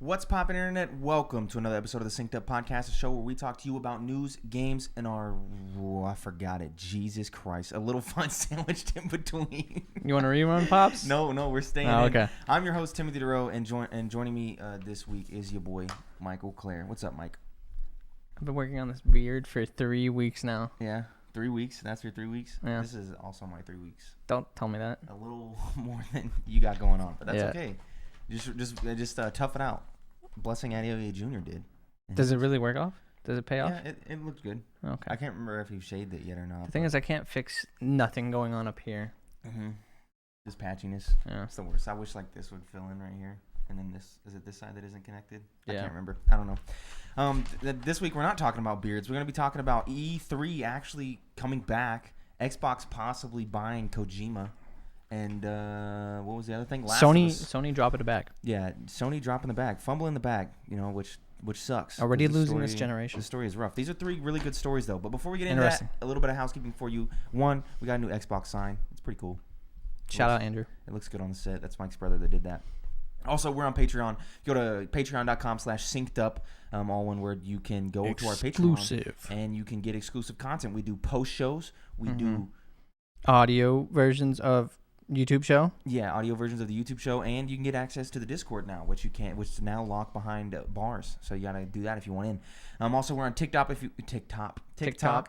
What's poppin', internet? Welcome to another episode of the Synced Up Podcast, a show where we talk to you about news, games, and our, I forgot it, Jesus Christ, a little fun sandwiched in between. You want to rerun, Pops? No, we're staying in. Okay. I'm your host, Timothy DeRoe, and joining me this week is your boy, Michael Clare. What's up, Mike? I've been working on this beard for 3 weeks now. Yeah, 3 weeks? That's your 3 weeks? Yeah. This is also my 3 weeks. Don't tell me that. A little more than you got going on, but that's Yeah. okay. Just tough it out. Blessing Adeoye Jr. did. Does it really work off? Does it pay off? Yeah, it looked good. Okay. I can't remember if you shaved it yet or not. The thing is, I can't fix nothing going on up here. Mm-hmm. This patchiness. Yeah. It's the worst. I wish like this would fill in right here. And then this, is it this side that isn't connected? I Yeah. can't remember. I don't know. This week we're not talking about beards. We're going to be talking about E3 actually coming back. Xbox possibly buying Kojima. And what was the other thing? Sony dropping it back. Yeah, Sony dropping the bag, fumbling the bag, which sucks. Already losing this generation. The story is rough. These are 3 really good stories, though. But before we get into that, a little bit of housekeeping for you. One, we got a new Xbox sign. It's pretty cool. Shout out, Andrew. It looks good on the set. That's Mike's brother that did that. Also, we're on Patreon. Go to patreon.com/syncedup, all one word. You can go to our Patreon and you can get exclusive content. We do post shows. We do audio versions of YouTube show. Yeah, audio versions of the YouTube show, and you can get access to the Discord now, which is now locked behind bars. So you gotta do that if you want in. Also, we're on TikTok. TikTok.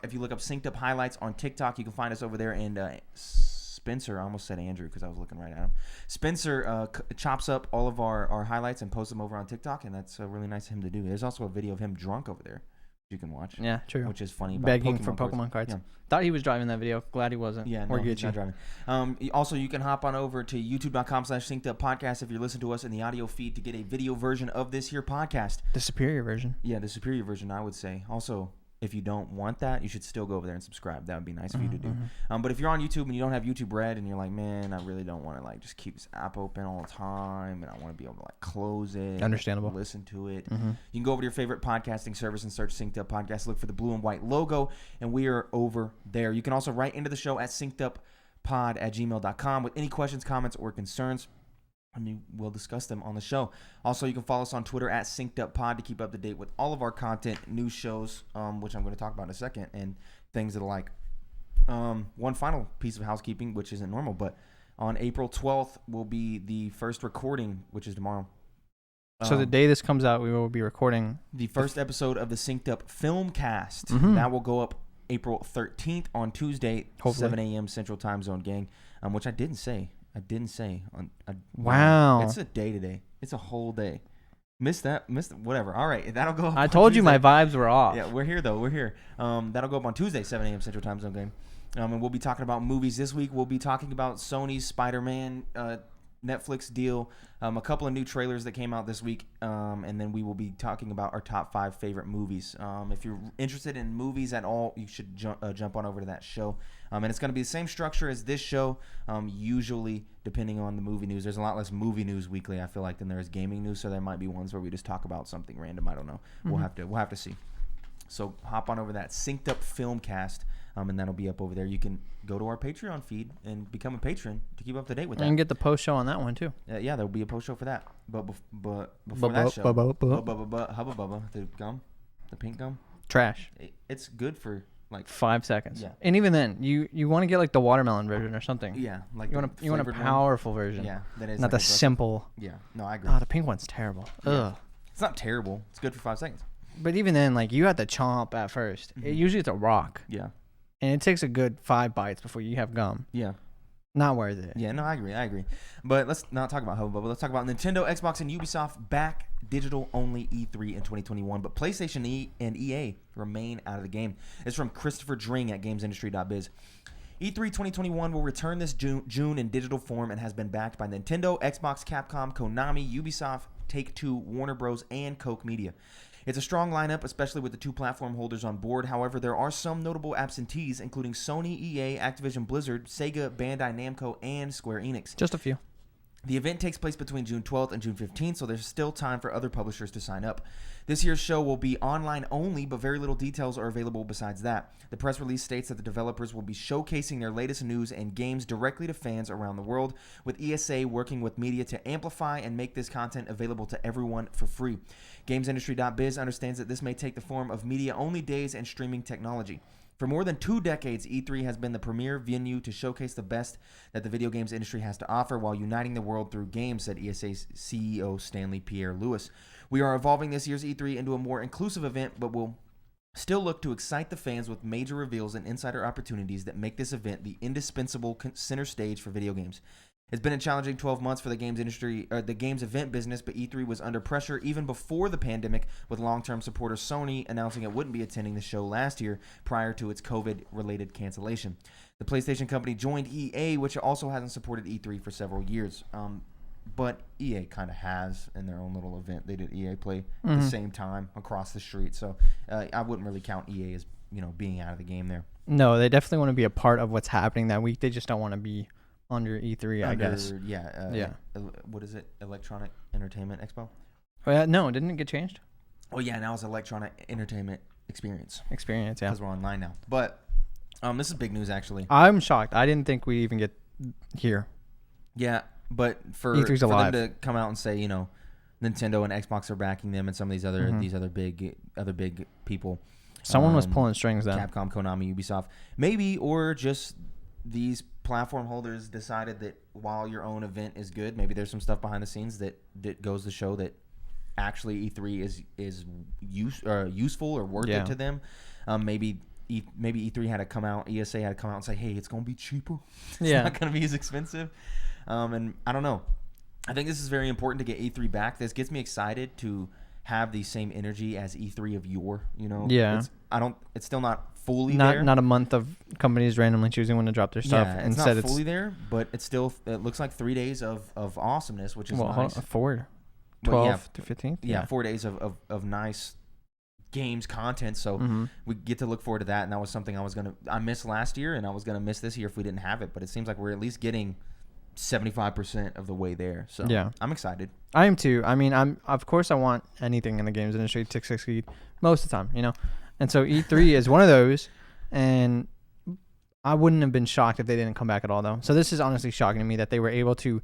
If you look up Synced Up Highlights on TikTok, you can find us over there. And Spencer, I almost said Andrew because I was looking right at him. Spencer chops up all of our highlights and posts them over on TikTok, and that's really nice of him to do. There's also a video of him drunk over there you can watch. Yeah, true. Which is funny. About begging for Pokemon cards. Yeah. Thought he was driving that video. Glad he wasn't. Yeah, or no, he's Gucci. not driving. Also, you can hop on over to youtube.com/synceduppodcast if you're listening to us in the audio feed to get a video version of this here podcast. The superior version. Yeah, the superior version, I would say. Also, if you don't want that, you should still go over there and subscribe. That would be nice of you to do. But if you're on YouTube and you don't have YouTube Red and you're like, man, I really don't want to just keep this app open all the time and I want to be able to close it. Understandable. Listen to it. You can go over to your favorite podcasting service and search Synced Up Podcast. Look for the blue and white logo, and we are over there. You can also write into the show at synceduppod@gmail.com with any questions, comments, or concerns. We'll discuss them on the show. Also, you can follow us on Twitter at synceduppod to keep up to date with all of our content, news shows, which I'm going to talk about in a second, and things that are like. One final piece of housekeeping, which isn't normal, but on April 12th will be the first recording, which is tomorrow. So the day this comes out, we will be recording the first episode of the Synced Up Filmcast. That will go up April 13th on Tuesday, hopefully. 7 a.m. Central Time Zone, gang, which I didn't say. Wow. It's a day today. It's a whole day. Missed whatever. All right. That'll go up I told Tuesday. you my vibes were off. Yeah, we're here, though. We're here. That'll go up on Tuesday, 7 a.m. Central Time Zone, gang. And we'll be talking about movies this week. We'll be talking about Sony's Spider-Man Netflix deal, a couple of new trailers that came out this week, and then we will be talking about our top 5 favorite movies. If you're interested in movies at all, you should jump on over to that show. And it's going to be the same structure as this show, usually depending on the movie news. There's a lot less movie news weekly, I feel like, than there is gaming news, so there might be ones where we just talk about something random. I don't know. We'll have to see. So hop on over that Synced Up Filmcast, and that'll be up over there. You can go to our Patreon feed and become a patron to keep up to date with that. And get the post show on that one too. Yeah, there'll be a post show for that. But before that show, Hubba Bubba, the gum, the pink gum, trash. It's good for 5 seconds. Yeah. And even then, you want to get the watermelon version or something. Yeah, you want a powerful version. Yeah, that is not the simple. Yeah, no, I agree. Oh, the pink one's terrible. Yeah. Ugh. It's not terrible. It's good for 5 seconds. But even then, you have to chomp at first. Usually it's a rock. Yeah. And it takes a good 5 bites before you have gum. Yeah. Not worth it. Yeah, no, I agree. But let's not talk about Hubba Bubba. Let's talk about Nintendo, Xbox, and Ubisoft back digital-only E3 in 2021. But PlayStation and EA remain out of the game. It's from Christopher Dring at GamesIndustry.biz. E3 2021 will return this June in digital form and has been backed by Nintendo, Xbox, Capcom, Konami, Ubisoft, Take-Two, Warner Bros., and Koch Media. It's a strong lineup, especially with the 2 platform holders on board. However, there are some notable absentees, including Sony, EA, Activision Blizzard, Sega, Bandai Namco, and Square Enix. Just a few. The event takes place between June 12th and June 15th, so there's still time for other publishers to sign up. This year's show will be online only, but very little details are available besides that. The press release states that the developers will be showcasing their latest news and games directly to fans around the world, with ESA working with media to amplify and make this content available to everyone for free. GamesIndustry.biz understands that this may take the form of media-only days and streaming technology. For more than 2 decades, E3 has been the premier venue to showcase the best that the video games industry has to offer while uniting the world through games, said ESA's CEO Stanley Pierre-Louis. We are evolving this year's E3 into a more inclusive event, but will still look to excite the fans with major reveals and insider opportunities that make this event the indispensable center stage for video games. It's been a challenging 12 months for the games industry, or the games event business, but E3 was under pressure even before the pandemic, with long-term supporter Sony announcing it wouldn't be attending the show last year prior to its COVID-related cancellation. The PlayStation company joined EA, which also hasn't supported E3 for several years. But EA kind of has in their own little event. They did EA Play at the same time across the street, so I wouldn't really count EA as being out of the game there. No, they definitely want to be a part of what's happening that week. They just don't want to be under E3, I guess. Yeah. What is it? Electronic Entertainment Expo? Oh, yeah, no, didn't it get changed? Oh, yeah, now it's Electronic Entertainment Experience. Experience, yeah. Because we're online now. But this is big news, actually. I'm shocked. I didn't think we even get here. Yeah, but for E3's them alive. to come out and say, Nintendo and Xbox are backing them and some of these other big people. Someone was pulling strings then. Capcom, Konami, Ubisoft. Maybe, or just these platform holders decided that while your own event is good, maybe there's some stuff behind the scenes that goes to show that actually E3 is useful or worth it to them. Maybe E3 had to come out, ESA had to come out and say, hey, it's going to be cheaper. It's not going to be as expensive. And I don't know. I think this is very important to get E3 back. This gets me excited to have the same energy as E3 of yore. Yeah. It's still not fully there. Not a month of companies randomly choosing when to drop their stuff. Yeah, Instead, it's not fully there, but it looks like 3 days of awesomeness, which is nice. 4, 12 to 15th. Yeah, 4 days of nice games content. So we get to look forward to that. And that was something I missed last year, and I was gonna miss this year if we didn't have it. But it seems like we're at least getting 75% of the way there. So yeah, I'm excited. I am too. I mean, of course I want anything in the games industry to succeed most of the time, And so E3 is one of those, and I wouldn't have been shocked if they didn't come back at all, though. So this is honestly shocking to me that they were able to,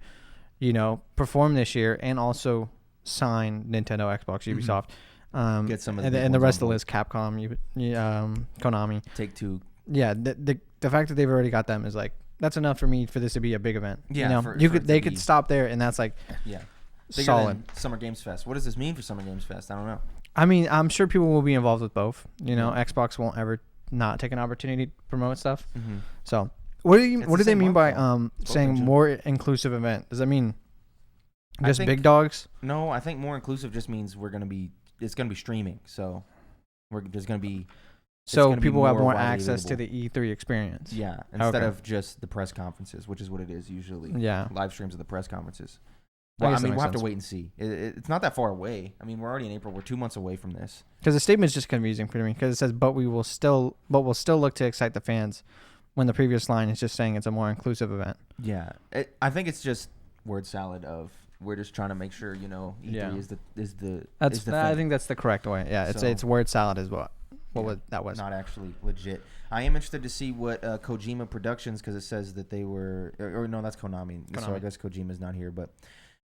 perform this year and also sign Nintendo, Xbox, Ubisoft. Get some of and the rest of the list, Capcom, Konami. Take-Two. Yeah, the fact that they've already got them is like, that's enough for me for this to be a big event. Yeah, they could stop there, and that's like bigger solid. than Summer Games Fest. What does this mean for Summer Games Fest? I don't know. I mean, I'm sure people will be involved with both. Xbox won't ever not take an opportunity to promote stuff. So, what do they mean by saying more inclusive event? Does that mean just big dogs? No, I think more inclusive just means it's gonna be streaming. So there's gonna be. So people have more access to the E3 experience. Yeah, instead of just the press conferences, which is what it is usually. Yeah, live streams of the press conferences. Well, we'll have to wait and see. It's not that far away. I mean, we're already in April. We're 2 months away from this. Because the statement is just confusing for me. Because it says, "But we'll still look to excite the fans," when the previous line is just saying it's a more inclusive event. Yeah, I think it's just word salad of we're just trying to make sure E3 is the. I think that's the correct way. Yeah, it's word salad is what. That was not actually legit. I am interested to see what Kojima Productions, because it says that they were, or no, that's Konami. So I guess Kojima's not here, but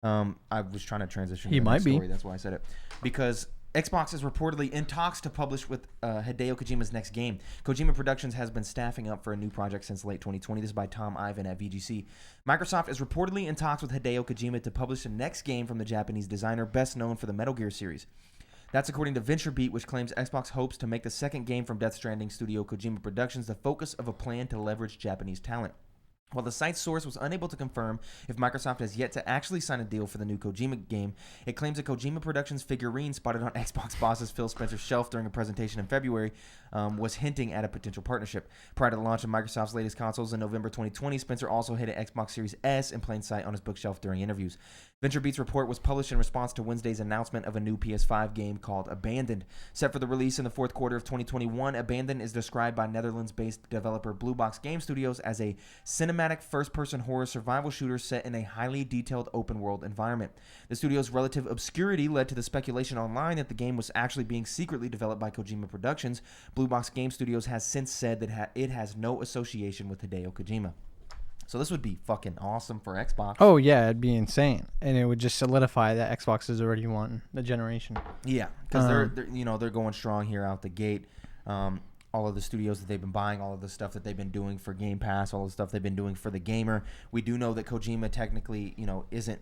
I was trying to transition. He might be. That's why I said it, because Xbox is reportedly in talks to publish with Hideo Kojima's next game. Kojima Productions has been staffing up for a new project since late 2020. This is by Tom Ivan at VGC. Microsoft is reportedly in talks with Hideo Kojima to publish the next game from the Japanese designer best known for the Metal Gear series. That's according to VentureBeat, which claims Xbox hopes to make the second game from Death Stranding studio Kojima Productions the focus of a plan to leverage Japanese talent. While the site's source was unable to confirm if Microsoft has yet to actually sign a deal for the new Kojima game, it claims a Kojima Productions figurine spotted on Xbox bosses Phil Spencer's shelf during a presentation in February was hinting at a potential partnership. Prior to the launch of Microsoft's latest consoles in November 2020, Spencer also hid an Xbox Series S in plain sight on his bookshelf during interviews. VentureBeat's report was published in response to Wednesday's announcement of a new PS5 game called Abandoned. Set for the release in the fourth quarter of 2021, Abandoned is described by Netherlands-based developer Blue Box Game Studios as a cinematic cinematic first-person horror survival shooter set in a highly detailed open-world environment. The studio's relative obscurity led to the speculation online that the game was actually being secretly developed by Kojima Productions. Blue Box Game Studios has since said that it has no association with Hideo Kojima. So this would be fucking awesome for Xbox. Oh yeah, it'd be insane, and it would just solidify that Xbox is already won the generation. Yeah, because they're going strong here out the gate. All of the studios that they've been buying, all of the stuff that they've been doing for Game Pass, all the stuff they've been doing for the gamer. We do know that Kojima technically, isn't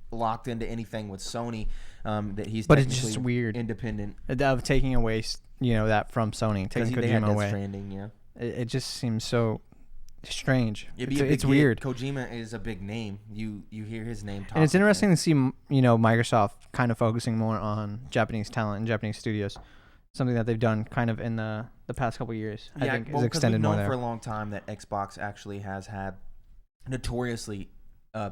locked into anything with Sony. That he's but technically it's just weird, independent of taking away, that from Sony, taking Kojima away. Stranding, yeah. It just seems so strange. It's weird. Kojima is a big name. You hear his name talk. And it's interesting to see, Microsoft kind of focusing more on Japanese talent and Japanese studios. Something that they've done kind of in the past couple of years. I think is extended more there. We've known for a long time that Xbox actually has had notoriously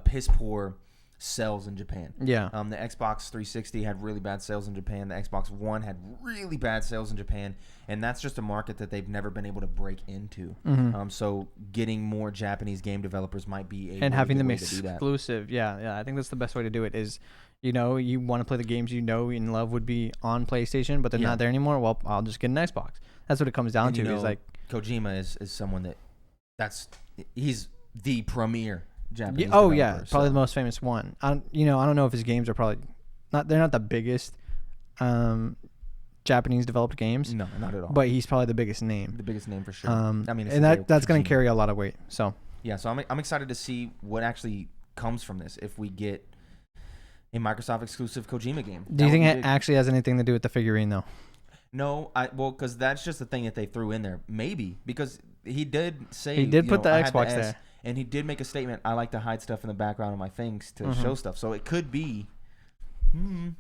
piss poor sales in Japan. Yeah. The Xbox 360 had really bad sales in Japan. The Xbox One had really bad sales in Japan, and that's just a market that they've never been able to break into. Mm-hmm. So getting more Japanese game developers might be and having them exclusive. Yeah. I think that's the best way to do it. Is you want to play the games and love would be on PlayStation, but they're not there anymore. Well, I'll just get an Xbox. That's what it comes down to. Is like Kojima is someone he's the premier Japanese. Oh yeah, probably the most famous one. I don't know if his games are probably not. They're not the biggest Japanese developed games. No, not at all. But he's probably the biggest name. The biggest name for sure. And that's going to carry a lot of weight. So yeah, so I'm excited to see what actually comes from this if we get a Microsoft exclusive Kojima game. Do you think it actually has anything to do with the figurine though? No, because that's just the thing that they threw in there. Maybe because he did say he did put the Xbox there. And he did make a statement, I like to hide stuff in the background of my things to show stuff. So it could be,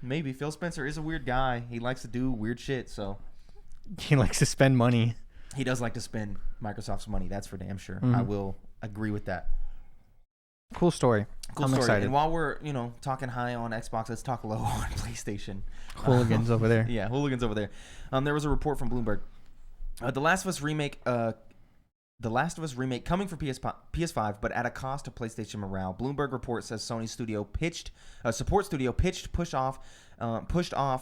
maybe. Phil Spencer is a weird guy. He likes to do weird shit, so. He likes to spend money. He does like to spend Microsoft's money. That's for damn sure. Mm-hmm. I will agree with that. Cool story. I'm excited. And while we're, talking high on Xbox, let's talk low on PlayStation. Hooligans over there. Yeah, hooligans over there. There was a report from Bloomberg. The Last of Us Remake coming for PS5, but at a cost to PlayStation morale. Bloomberg report says Sony support studio pushed off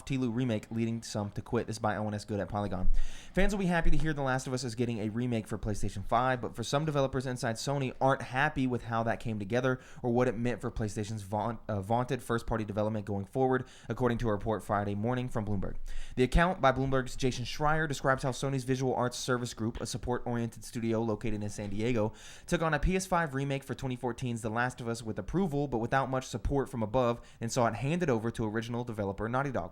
Telu remake, leading some to quit. This is by ONS Good at Polygon. Fans will be happy to hear The Last of Us is getting a remake for PlayStation 5, but for some developers inside Sony aren't happy with how that came together or what it meant for PlayStation's vaunted first-party development going forward, according to a report Friday morning from Bloomberg. The account by Bloomberg's Jason Schreier describes how Sony's Visual Arts Service Group, a support-oriented studio located in San Diego, took on a PS5 remake for 2014's The Last of Us with approval, but without much support from above, and saw it handed over to original developer Naughty Dog.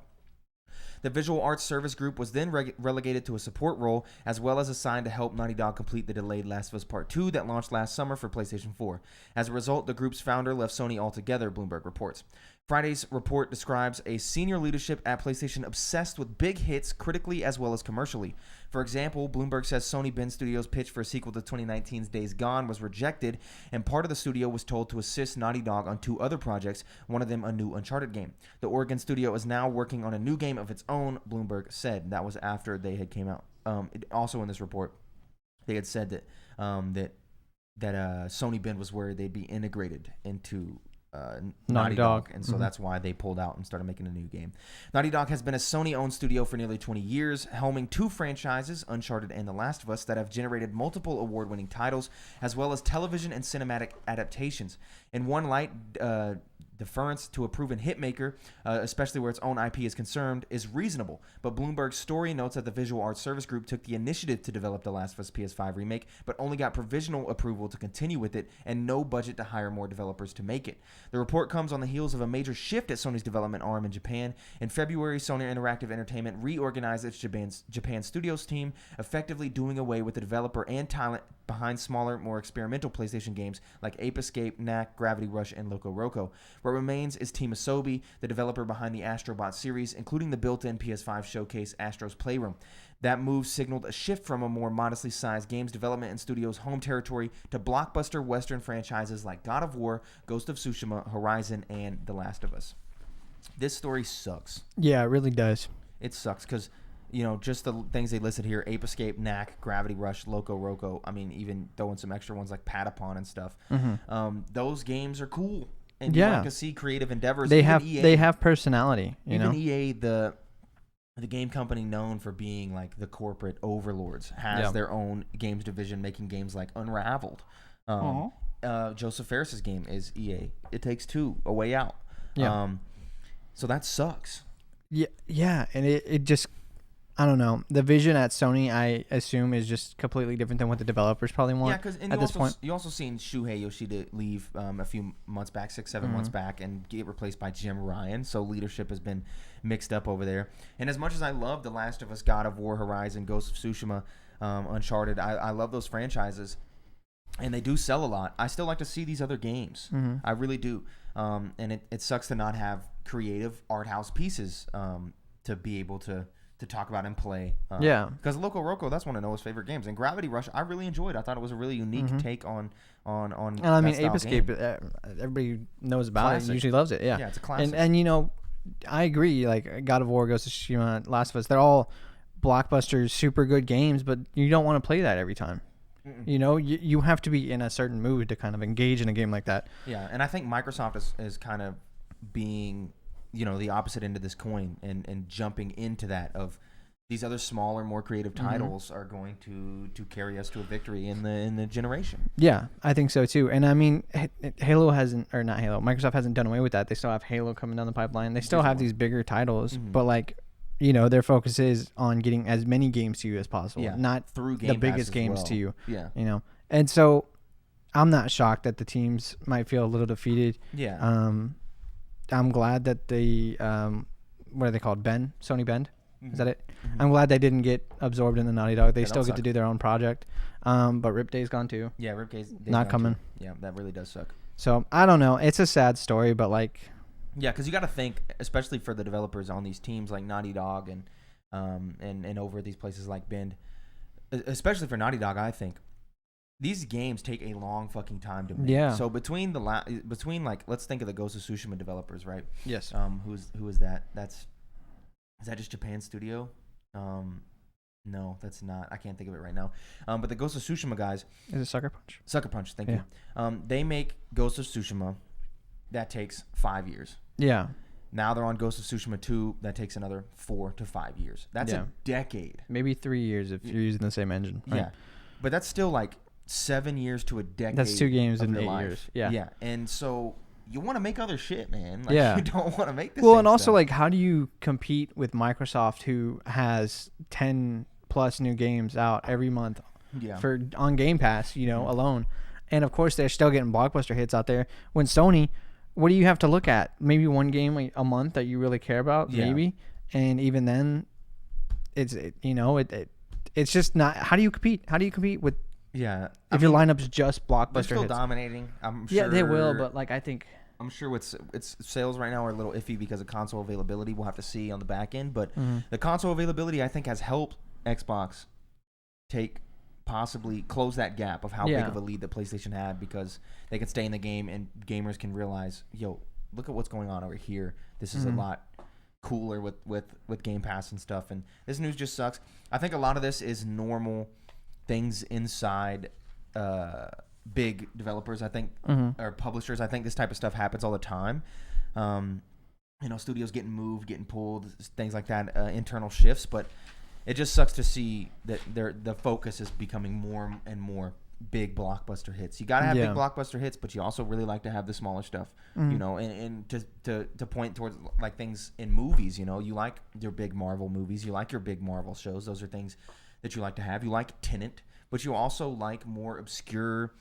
The Visual Arts Service Group was then relegated to a support role, as well as assigned to help Naughty Dog complete the delayed Last of Us Part 2 that launched last summer for PlayStation 4. As a result, the group's founder left Sony altogether, Bloomberg reports. Friday's report describes a senior leadership at PlayStation obsessed with big hits critically as well as commercially. For example, Bloomberg says Sony Bend Studios' pitch for a sequel to 2019's Days Gone was rejected, and part of the studio was told to assist Naughty Dog on 2 other projects, one of them a new Uncharted game. The Oregon studio is now working on a new game of its own, Bloomberg said. That was after they had came out. Also in this report, they had said that Sony Bend was where they'd be integrated into Naughty Dog, and so that's why they pulled out and started making a new game. Naughty Dog has been a Sony-owned studio for nearly 20 years, helming 2 franchises, Uncharted and The Last of Us, that have generated multiple award-winning titles, as well as television and cinematic adaptations. In one light, deference to a proven hitmaker, especially where its own IP is concerned, is reasonable. But Bloomberg's story notes that the Visual Arts Service Group took the initiative to develop The Last of Us PS5 remake, but only got provisional approval to continue with it and no budget to hire more developers to make it. The report comes on the heels of a major shift at Sony's development arm in Japan. In February, Sony Interactive Entertainment reorganized its Japan Studios team, effectively doing away with the developer and talent behind smaller, more experimental PlayStation games like Ape Escape, Knack, Gravity Rush, and Loco Roco. What remains is Team Asobi, the developer behind the Astrobot series, including the built-in PS5 showcase Astro's Playroom. That move signaled a shift from a more modestly sized games development and studio's home territory to blockbuster Western franchises like God of War, Ghost of Tsushima, Horizon, and The Last of Us. This story sucks. Yeah, it really does. It sucks because just the things they listed here: Ape Escape, Knack, Gravity Rush, Loco Roco. I mean, even throwing some extra ones like Patapon and stuff. Those games are cool, and you like to see creative endeavors. They have personality. Even EA, the game company known for being like the corporate overlords, has their own games division, making games like Unraveled. Joseph Ferris's game is EA. It Takes Two, A Way Out. So that sucks. Yeah, and it just, I don't know. The vision at Sony, I assume, is just completely different than what the developers probably want. Yeah, because at this point, you also seen Shuhei Yoshida leave a few months back, 6-7 months back, and get replaced by Jim Ryan. So leadership has been mixed up over there. And as much as I love The Last of Us, God of War, Horizon, Ghost of Tsushima, Uncharted, I love those franchises, and they do sell a lot. I still like to see these other games. I really do. And it sucks to not have creative art house pieces to be able to talk about and play. Because Loco Roco, that's one of Noah's favorite games. And Gravity Rush, I really enjoyed. I thought it was a really unique take on. And I mean, Ape Escape, everybody knows about it and usually loves it. Yeah, it's a classic. And I agree. Like God of War, Ghost of Tsushima, Last of Us, they're all blockbusters, super good games, but you don't want to play that every time. You have to be in a certain mood to kind of engage in a game like that. Yeah, and I think Microsoft is kind of being, the opposite end of this coin and jumping into that of these other smaller, more creative titles are going to carry us to a victory in the generation. Yeah, I think so too. And I mean, Microsoft hasn't done away with that. They still have Halo coming down the pipeline. They still have these bigger titles, but like, their focus is on getting as many games to you as possible, not through the biggest games to you. Yeah. And so I'm not shocked that the teams might feel a little defeated. Yeah. I'm glad that they, what are they called? Sony Bend? Is that it? I'm glad they didn't get absorbed in the Naughty Dog. They still get to do their own project. But Rip Day's gone too. Yeah, Rip Day's not coming. Too. Yeah, that really does suck. So I don't know. It's a sad story, but like. Yeah, because you got to think, especially for the developers on these teams like Naughty Dog and over at these places like Bend, especially for Naughty Dog, I think these games take a long fucking time to make. Yeah. So between like, let's think of the Ghost of Tsushima developers, right? Yes. Who is that? Is that just Japan Studio? No, that's not. I can't think of it right now. But the Ghost of Tsushima guys. Is it Sucker Punch? Sucker Punch. Thank you. They make Ghost of Tsushima. That takes 5 years. Yeah. Now they're on Ghost of Tsushima 2. That takes another 4 to 5 years. That's a decade. Maybe 3 years if you're using the same engine. Right? Yeah. But that's still like 7 years to a decade. That's 2 games in 8 years. Yeah. Yeah. And so you want to make other shit, man. Like, you don't want to make this. Well, and also, like, how do you compete with Microsoft, who has 10 plus new games out every month on Game Pass, alone? And of course, they're still getting blockbuster hits out there. When Sony, what do you have to look at? Maybe one game a month that you really care about, maybe. And even then, it's just not. How do you compete? How do you compete with? Yeah, if your lineup's just blockbuster, they're still hits. Dominating. I'm sure. Yeah, they will, but like I think. I'm sure its sales right now are a little iffy because of console availability. We'll have to see on the back end, but the console availability I think has helped Xbox possibly close that gap of how big of a lead that PlayStation had, because they can stay in the game and gamers can realize, look at what's going on over here. This is a lot cooler with Game Pass and stuff. And this news just sucks. I think a lot of this is normal things inside big developers, I think, or publishers. I think this type of stuff happens all the time. Studios getting moved, getting pulled, things like that, internal shifts, but it just sucks to see that the focus is becoming more and more big blockbuster hits. You got to have big blockbuster hits, but you also really like to have the smaller stuff, and to point towards like things in movies, you like your big Marvel movies, you like your big Marvel shows. Those are things that you like to have. You like Tenet, but you also like more obscure,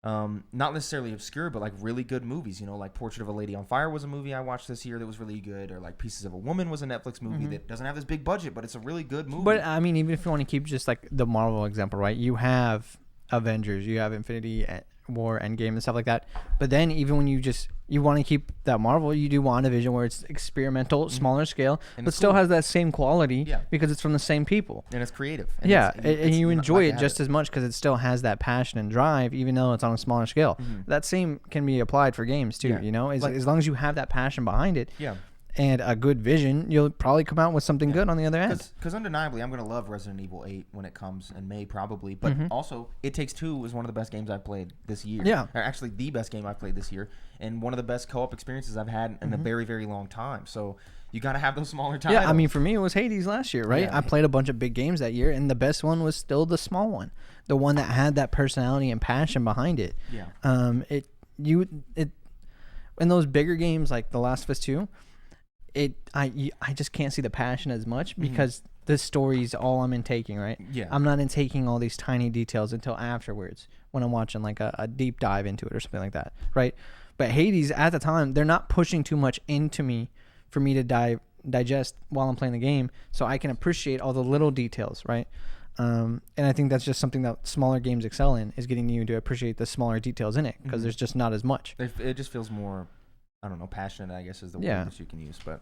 not necessarily obscure, but like really good movies, like Portrait of a Lady on Fire was a movie I watched this year that was really good, or like Pieces of a Woman was a Netflix movie that doesn't have this big budget, but it's a really good movie. But I mean, even if you want to keep just like the Marvel example, right? You have Avengers, you have Infinity War, Endgame, and stuff like that. But then even when you want to keep that Marvel, you do WandaVision, where it's experimental, smaller scale, and but still has that same quality because it's from the same people. And it's creative. And and you enjoy it just as much because it still has that passion and drive, even though it's on a smaller scale. That same can be applied for games too, as long as you have that passion behind it. Yeah. and a good vision, you'll probably come out with something good on the other end. Because undeniably, I'm going to love Resident Evil 8 when it comes in May, probably. But also, It Takes Two was one of the best games I've played this year. Yeah. Or actually, the best game I've played this year. And one of the best co-op experiences I've had in a very, very long time. So you got to have those smaller titles. Yeah, I mean, for me, it was Hades last year, right? Yeah. I played a bunch of big games that year, and the best one was still the small one. The one that had that personality and passion behind it. Yeah. In those bigger games like The Last of Us 2, I just can't see the passion as much because the story's all I'm intaking, right? Yeah. I'm not intaking all these tiny details until afterwards when I'm watching like a deep dive into it or something like that, right? But Hades, at the time, they're not pushing too much into me for me to digest while I'm playing the game, so I can appreciate all the little details, right? And I think that's just something that smaller games excel in, is getting you to appreciate the smaller details in it, because there's just not as much. It just feels more, I don't know, passionate, I guess is the word that you can use. But,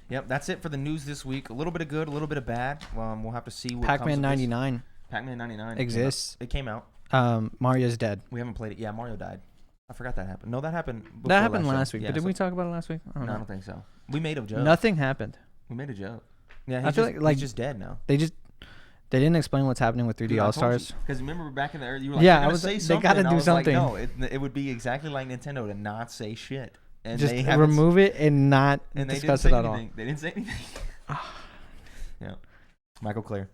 yep, that's it for the news this week. A little bit of good, a little bit of bad. We'll have to see what Pac-Man 99 Pac-Man 99 exists. It came out. Mario's dead. We haven't played it. Yeah, Mario died. I forgot that happened. No, that happened before That happened last show. week. Yeah, But did we talk about it last week? I don't No, know. I don't think so. We made a joke. Nothing happened. We made a joke. Yeah, I feel like he's just dead now. They didn't explain what's happening with 3D All-Stars. Because remember back in the early, you were like, Yeah, say they something. gotta and I do was something. Like, no, it would be exactly like Nintendo to not say shit. And Just they remove it and not and they discuss didn't it say at all. anything. They didn't say anything. Yeah. Michael Clare.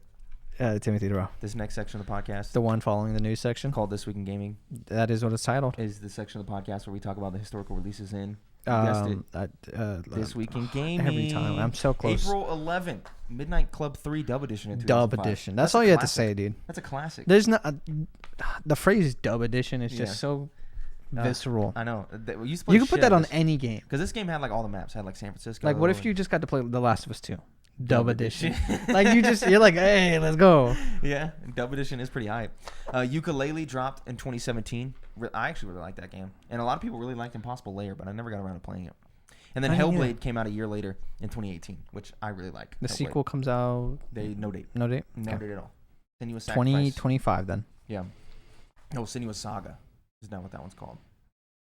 Timothy DeRoe. This next section of the podcast, The one following the news section. called This Week in Gaming, That is what it's titled. is the section of the podcast where we talk about the historical releases in This Week in Gaming. Every time. I'm so close. April 11th, Midnight Club 3 Dub Edition in Dub 2005. edition. That's all you have to say, dude. That's a classic. There's not the phrase dub edition is Yeah. just so visceral. I know. We used to play You can put shit that on this. any game. Because this game had like all the maps. It had like San Francisco. Like, what if you just got to play The Last of Us 2? Dub edition. Like, you're like, hey, let's go. Yeah, Dub Edition is pretty hype. Ukulele dropped in 2017. I actually really like that game. And a lot of people really liked Impossible Layer, but I never got around to playing it. And then Hellblade came out a year later in 2018, which I really like. The Hellblade. sequel comes out. No date. No date? No date at all. Senua's Sacrifice. 2025 then. Yeah. No, Senua's Saga is not what that one's called.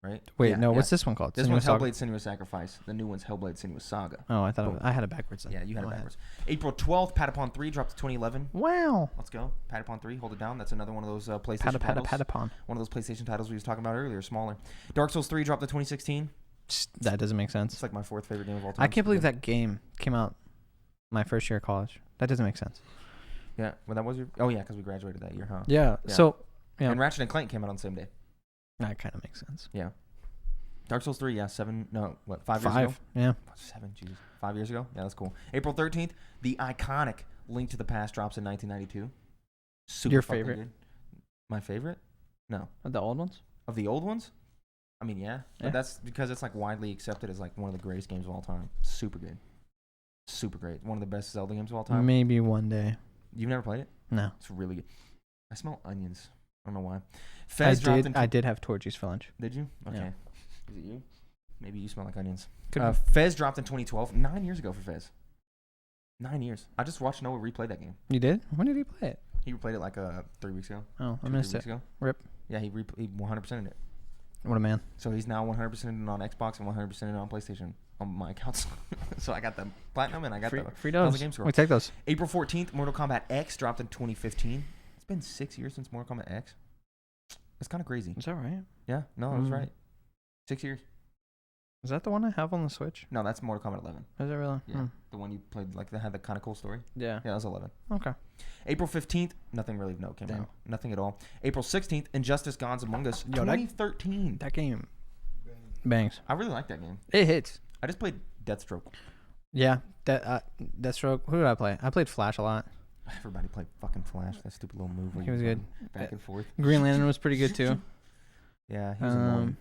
Right? Wait, Yeah, no, yeah. what's this one called? This Senua's one's Saga? Hellblade Senua's Sacrifice. The new one's Hellblade Senua's Saga. Oh, I thought I had it backwards then. Yeah, you had it Go ahead. backwards. April 12th, Patapon 3 dropped to 2011. Wow. Let's go. Patapon 3, hold it down. That's another one of those PlayStation titles. Patapon. One of those PlayStation titles we were talking about earlier, smaller. Dark Souls 3 dropped to 2016. That doesn't make sense. It's like my fourth favorite game of all time. I can't believe that game came out my first year of college. That doesn't make sense. Yeah, when that was your... Oh, yeah, because we graduated that year, huh? Yeah. Yeah. So, yeah. And Ratchet and Clank came out on the same day. That kind of makes sense. Yeah. Dark Souls 3, yeah, 5 years ago? Yeah. 7, jeez. 5 years ago? Yeah, that's cool. April 13th, the iconic Link to the Past drops in 1992. Super Your fucking favorite? good. My favorite? No. The old ones? Of the old ones? I mean, yeah. Yeah. But that's because it's like widely accepted as like one of the greatest games of all time. Super good. Super great. One of the best Zelda games of all time. Maybe one day. You've never played it? No. It's really good. I smell onions. I don't know why. Fez dropped in... I did have Torchies for lunch. Did you? Okay. Yeah. Is it you? Maybe you smell like onions. Could be. Fez dropped in 2012. 9 years ago for Fez. 9 years. I just watched Noah replay that game. You did? When did he play it? He replayed it like 3 weeks ago. Oh, I 2 missed weeks it. ago. Rip. Yeah, he 100%ed it. What a man. So he's now 100% on Xbox and 100% on PlayStation on my accounts. So I got the platinum and I got the free does. game score. We take those. April 14th, Mortal Kombat X dropped in 2015. It's been 6 years since Mortal Kombat X. That's kind of crazy. Is that right? Yeah, no, I was right. 6 years. Is that the one I have on the Switch? No, that's Mortal Kombat 11. Is it really? Yeah, the one you played, like that had the kind of cool story. Yeah. Yeah, that was 11. Okay. April 15th, nothing really of note came Damn. out. Nothing at all. April 16th, Injustice Gods Among Us, Yo, that- 2013. That game bangs. I really like that game. It hits. I just played Deathstroke. Yeah. Deathstroke. Who did I play? I played Flash a lot. Everybody played fucking Flash. That stupid little move. Where He you was run good. Back and forth. Green Lantern was pretty good too. Yeah, he was annoying.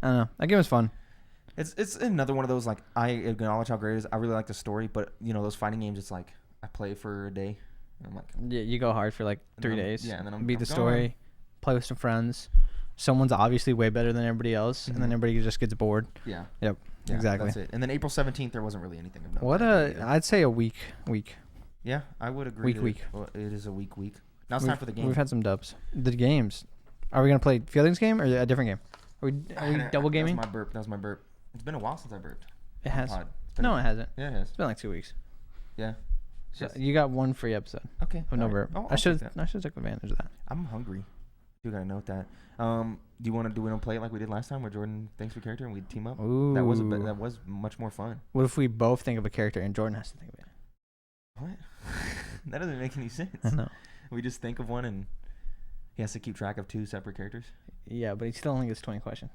I don't know. That game was fun. It's another one of those, like, I acknowledge how great it is. I really like the story, but, you know, those fighting games, it's like, I play for a day, and I'm like... Yeah, you go hard for like 3 days. Yeah, and then I'm beat the gone. story, play with some friends. Someone's obviously way better than everybody else, and then everybody just gets bored. Yeah. Yep. Yeah, exactly. That's it. And then April 17th, there wasn't really anything of note. What I'd say a week. Yeah, I would agree. Week. Well, it is a week. Now it's time for the game. We've had some dubs. The games. Are we gonna play Fielding's game or a different game? Are we double gaming? That was my burp. It's been a while since I burped. It has. Pod. No, it hasn't. Yeah, it has. It's been like 2 weeks. Yeah. So you got one free episode. Okay. Oh, no, alright. burp. I'll take that. I should take advantage of that. I'm hungry. You gotta note that. Do we want to play it like we did last time, where Jordan thinks of a character and we team up? Ooh. That was much more fun. What if we both think of a character and Jordan has to think of it? What? That doesn't make any sense. I know. We just think of one and he has to keep track of 2 separate characters. Yeah, but he still only gets 20 questions.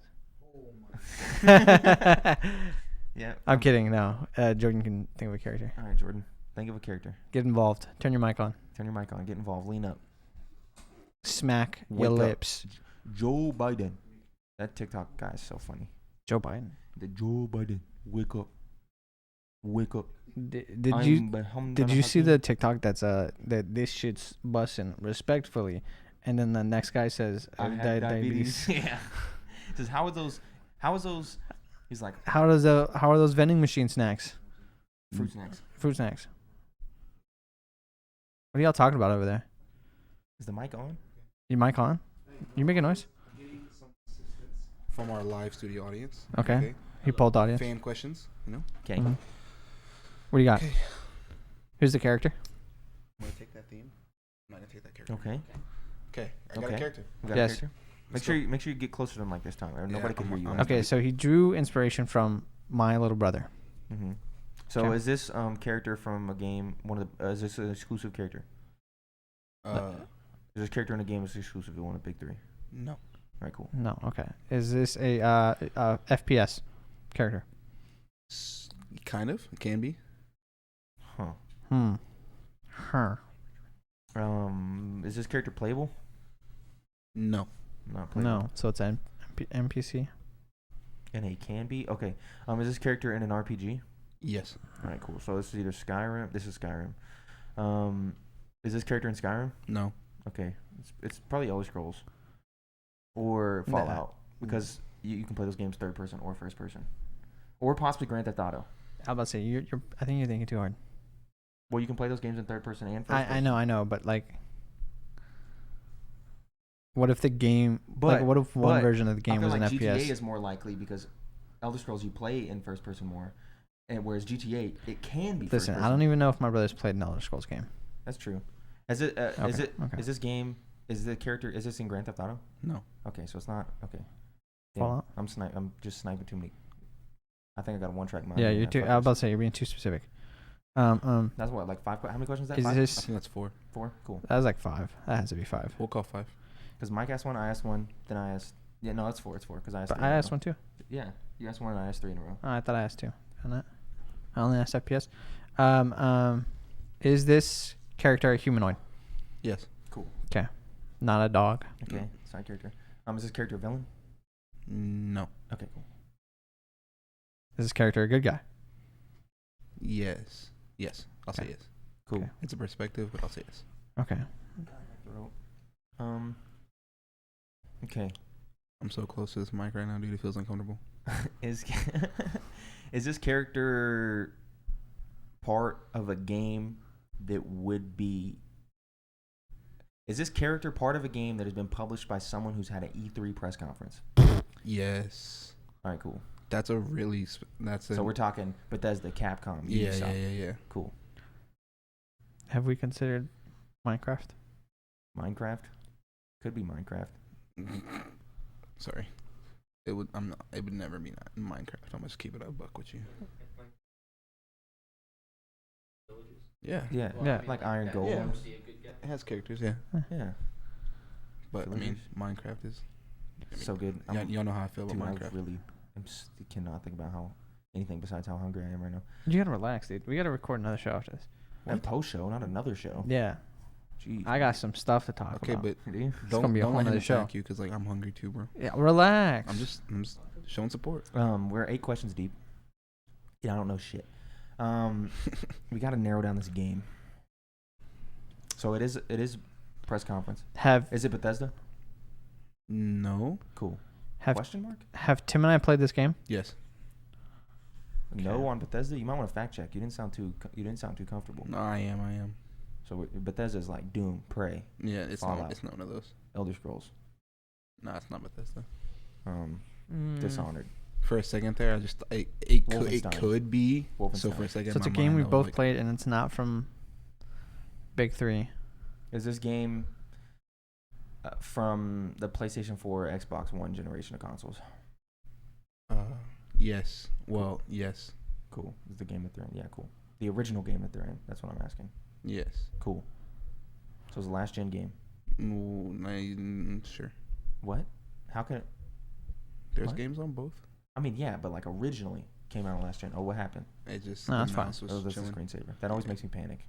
Yeah. I'm kidding. No, Jordan can think of a character. All right, Jordan. Think of a character. Get involved. Turn your mic on. Turn your mic on. Get involved. Lean up. Smack Wake your up. lips. Joe Biden. That TikTok guy is so funny. Joe Biden. The Joe Biden. Wake up. Wake up. Did you see the TikTok that's that this shit's bussin' respectfully, and then the next guy says I had diabetes. Yeah. He says how is those? He's like how are those vending machine snacks? fruit snacks. Fruit snacks. What are y'all talking about over there? Is the mic on? Your mic on? You making noise? From our live studio audience. Okay. He pulled the audience. Fan questions, you know. Okay. Mhm. What do you got? Okay. Who's the character? I'm gonna take that theme. I'm not gonna take that character. Okay. Okay. I got Okay. a character. We got Yes. a character. Let's Make sure you get closer to the mic this time. Nobody can hear you. I'm Okay, so he drew inspiration from My Little Brother. Mm-hmm. So Okay. is this character from a game? Is this an exclusive character? Is this character in a game is exclusive to one of the big 3? No. All right, cool. No, okay. Is this a FPS character? Kind of. It can be. Huh. Huh. Is this character playable? No. Not playable. No, so it's an NPC. And it can be. Okay. Is this character in an RPG? Yes. All right, cool. So this is either Skyrim. This is Skyrim. Is this character in Skyrim? No. Okay. It's probably Elder Scrolls or Nah. Fallout because you can play those games third person or first person, or possibly Grand Theft Auto. I was about to say you're. I think you're thinking too hard. Well, you can play those games in third person and first person. I know, but like, what if the game? But what if one but version of the I game feel was like an GTA FPS? is more likely because Elder Scrolls you play in first person more, and whereas GTA it can be. Listen, first I person. don't even know if my brother's played an Elder Scrolls game. That's true. Is it? Okay, okay. Is this game? Is the character? Is this in Grand Theft Auto? No. Okay, so it's not. Okay. Fallout? I'm just sniping too many. I think I got a one-track mind. Yeah, and you're that too. I was fuckers. about to say you're being too specific. That's what, like 5. How many questions is that? Is 5? I this? think that's 4. 4? Cool. That was like 5. That has to be 5. We'll call 5. Because Mike asked one, I asked one, then I asked. Yeah, no, it's 4. It's 4 because I asked. But 3 I in a asked row. one too. Yeah, you asked one and I asked 3 in a row. Oh, I thought I asked 2. On that, I only asked FPS. Is this character a humanoid? Yes. Cool. Okay, not a dog. Okay, side character. Is this character a villain? No. Okay, cool. Is this character a good guy? Yes. Yes. I'll say Okay. yes. Cool. Okay. It's a perspective, but I'll say yes. Okay. Okay. I'm so close to this mic right now, dude. It feels uncomfortable. Is is this character part of a game that would be? Is this character part of a game that has been published by someone who's had an E3 press conference? Yes. All right, cool. That's a really. So we're talking Bethesda, Capcom, Yeah, Ubisoft. yeah. Cool. Have we considered Minecraft? Minecraft? Could be Minecraft. Sorry. It would. I'm not. It would never be not in Minecraft. I'm just keep it a buck with you. Yeah. Yeah. Yeah. Like Iron Yeah. Golems. It has characters, yeah. Yeah. But I mean, Villagers. Minecraft is. So good. Y'all know how I feel about Dude, Minecraft. I really cannot think about how anything besides how hungry I am right now. You gotta relax, dude. We gotta record another show after this. And post show, not another show. Yeah, Jeez. I got some stuff to talk Okay, about. but Do you? don't gonna be a don't whole let him nother show. attack you because like I'm hungry too, bro. Yeah, relax. I'm just showing support. We're 8 questions deep. Yeah, I don't know shit. We got to narrow down this game. So it is press conference. Is it Bethesda? No. Cool. Have Question mark? have Tim and I played this game? Yes. No Okay. on Bethesda. You might want to fact check. You didn't sound too comfortable. No, I am. So Bethesda's like Doom, Prey, Yeah, it's Fallout. not. It's not one of those. Elder Scrolls, Nah, it's not Bethesda. Dishonored. For a second there, I just it Wolfenstein. could be. So Wolfenstein. for a second, So it's a my game mind, we I was both like, played, and it's not from Big Three. Is this game from the PlayStation 4 or Xbox One generation of consoles? Yes. Well, yes. Cool. Is the game that they're in? Yeah, cool. The original game that they're in. That's what I'm asking. Yes. Cool. So it's a last gen game. Sure. What? How can it? There's What? games on both. I mean, yeah, but like originally came out on last gen. Oh, what happened? It just No, the that's fine. mouse was Oh, that's the chilling. screensaver. That always makes me panic.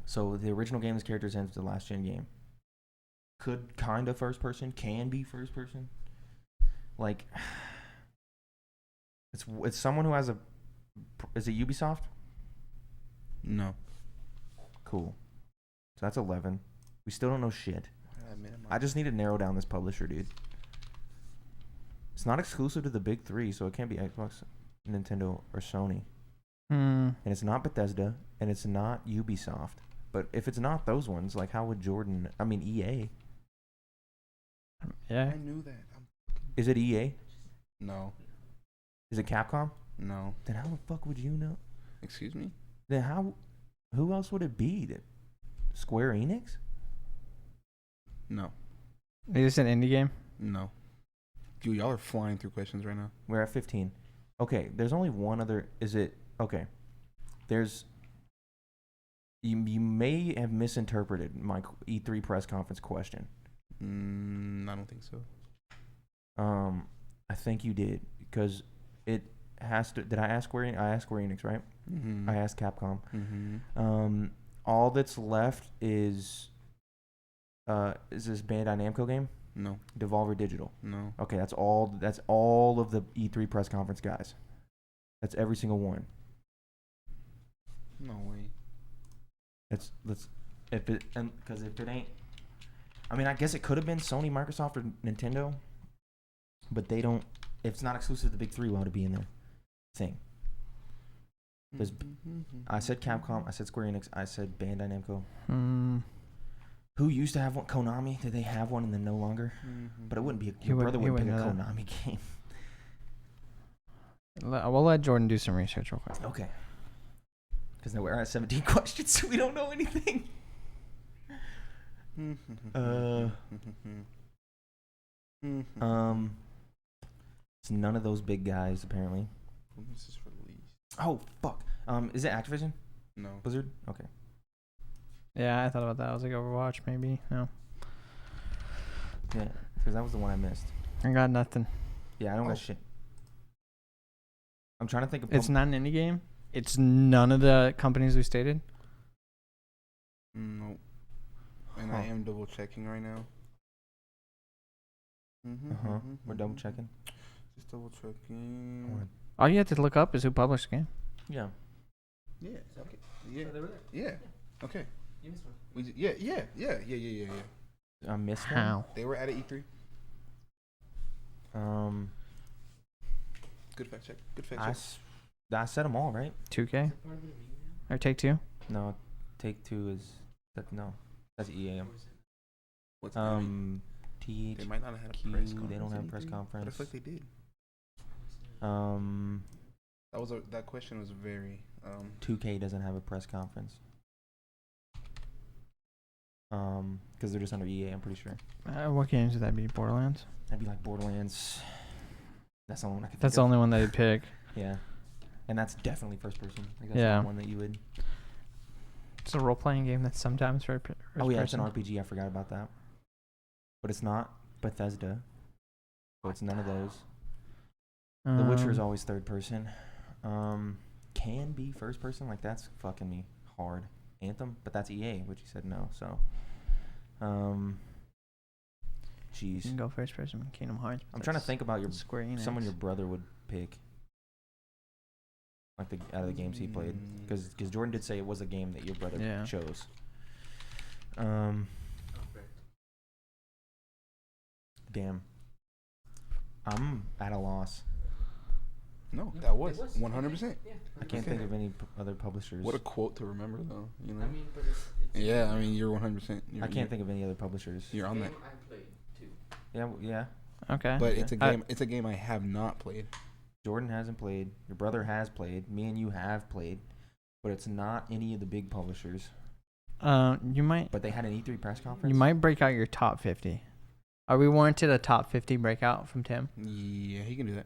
So the original game is characters ends the last gen game. Could kind of first person, can be first person. Like, it's someone who has a. Is it Ubisoft? No. Cool. So that's 11. We still don't know shit. I just need to narrow down this publisher, dude. It's not exclusive to the big three, so it can't be Xbox, Nintendo, or Sony. And it's not Bethesda, and it's not Ubisoft. But if it's not those ones, like how would EA? Yeah. I knew that. Is it EA? No. Is it Capcom? No. Then how the fuck would you know? Excuse me? Then who else would it be? Square Enix? No. Is this an indie game? No. Dude, y'all are flying through questions right now. We're at 15. Okay, there's only one other. Is it okay? There's. You may have misinterpreted my E3 press conference question. I don't think so. I think you did because it has to. Did I ask Square? I asked Square Enix, right? Mm-hmm. I asked Capcom. Mm-hmm. All that's left is this Bandai Namco game? No. Devolver Digital. No. Okay, that's all. That's all of the E3 press conference guys. That's every single one. No way. Let's if it because if it ain't, I mean, I guess it could have been Sony, Microsoft, or Nintendo, but they don't. If it's not exclusive to the big three, why would it be in their thing? There's, I said Capcom, I said Square Enix, I said Bandai Namco. Who used to have one? Konami. Did they have one and then no longer? But it wouldn't be. Your brother wouldn't pick a Konami game. We'll let Jordan do some research real quick. Okay. Because now we're at 17 questions, so we don't know anything. It's none of those big guys apparently. This is released. Oh fuck. Is it Activision? No. Blizzard? Okay. Yeah, I thought about that. I was like, Overwatch, maybe. No. Yeah, because that was the one I missed. I got nothing. Yeah, I don't got shit. I'm trying to think of. It's not an indie game. It's none of the companies we stated. Nope. And I am double checking right now. We're double checking. Just double checking. All you have to look up is who published the game. Yeah. Yeah. Okay. Yeah. Yeah. Okay. You missed one. Yeah. I missed one. How? They were at an E3. Good fact check. I said them all, right? 2K? Or Take-Two? No, Take-Two is no. That's EA. What's THQ. They might not have had a press conference. They don't have a press but conference. I feel like they did. That question was very 2K doesn't have a press conference. Because they're just under EA, I'm pretty sure. What games would that be? Borderlands? That'd be like Borderlands. That's the only one I could think That's the of. only one they'd pick. Yeah. And that's definitely first person. Like that's Yeah. the one that you would. It's a role-playing game that's sometimes first Oh yeah, it's person. an RPG. I forgot about that. But it's not Bethesda. So it's none of those. The Witcher is always third person. Can be first person. Like that's fucking me hard. Anthem, but that's EA, which you said no. So, You jeez. can go first person with Kingdom Hearts. I'm trying to think about Square Enix. someone your brother would pick. Like out of the games he played, because Jordan did say it was a game that your brother chose. Damn. I'm at a loss. No, that was 100%. I can't think of any other publishers. What a quote to remember, though. You know. I mean, but it's Yeah, I mean, you're 100%. I can't think of any other publishers. You're on that. I played too. Yeah, Okay. But it's a game. It's a game I have not played. Jordan hasn't played. Your brother has played. Me and you have played. But it's not any of the big publishers. You might. But they had an E3 press conference. You might break out your top 50. Are we warranted a top 50 breakout from Tim? Yeah, he can do that.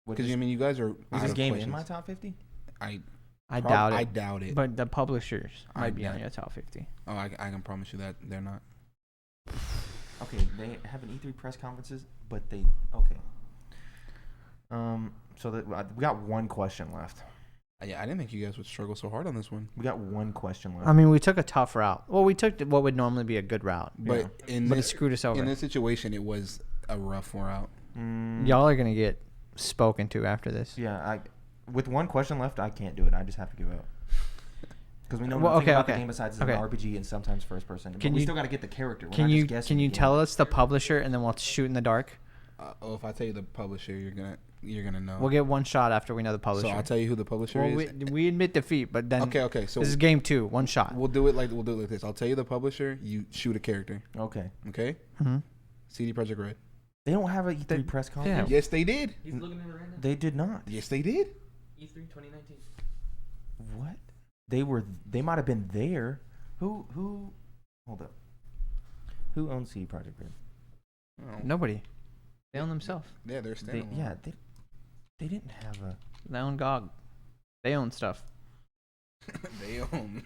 What Because is- I mean, you guys are. Is out this of game questions. in my top 50? I doubt it. I doubt it. But the publishers I might be doubt on it. your top 50. Oh, I can promise you that they're not. Okay, they have an E3 press conferences, but they okay. So that we got one question left. Yeah, I didn't think you guys would struggle so hard on this one. We got one question left. I mean, we took a tough route. Well, we took what would normally be a good route. But in But it this screwed us over. in this situation, it was a rough route. Y'all are going to get spoken to after this. Yeah, with one question left, I can't do it. I just have to give up. Because we know Well, nothing okay, about okay. the game besides it's Okay. an RPG and sometimes first person. But Can we you- still got to get the character. We're Can not you just guessing can you the tell game. us the publisher and then we'll shoot in the dark? If I tell you the publisher, you're gonna know. We'll get one shot after we know the publisher. So I'll tell you who the publisher well, is. we admit defeat, but then Okay. So this is game 2, one shot. we'll do it like this. I'll tell you the publisher. You shoot a character. Okay. Okay. Mm-hmm. CD Projekt Red. They don't have an E3 They- press conference. Yes, they did. He's looking at it right now. They did not. Yes, they did. E3 2019. What? They might have been there. Who? Hold up. Who owns CD Projekt Red? Oh. Nobody. They own themselves. Yeah, they're They, standing. they didn't have a. They own GOG. They own stuff. They own.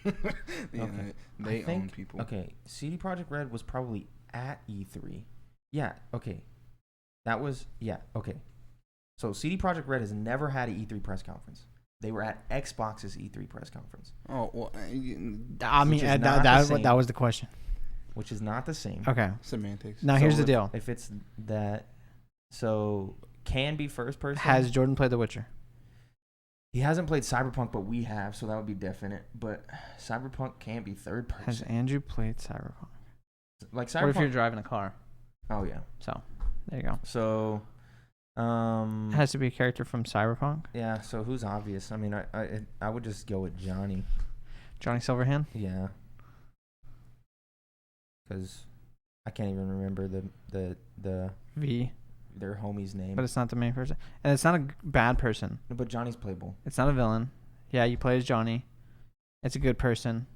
Yeah, Okay. They I think- own people. Okay, CD Projekt Red was probably at E3. Yeah. Okay. That was Okay. So CD Projekt Red has never had an E3 press conference. They were at Xbox's E3 press conference, Oh well, I Which mean, is that, not the that, same. that was the question. which is not the same. Okay. semantics. Now So here's the if- deal. If it's that, so can be first person. Has Jordan played The Witcher? He hasn't played Cyberpunk, but we have, so that would be definite. But Cyberpunk can't be third Has person. Andrew played Cyberpunk? Like What if you're Cyberpunk. driving a car? Oh yeah. So, there you go. So, It has to be a character from Cyberpunk. yeah. So who's obvious? I mean, I would just go with Johnny. Johnny Silverhand? Yeah. Because I can't even remember the V. their homie's name. But it's not the main person. And it's not a bad person. But Johnny's playable. It's not a villain. Yeah, you play as Johnny. It's a good person.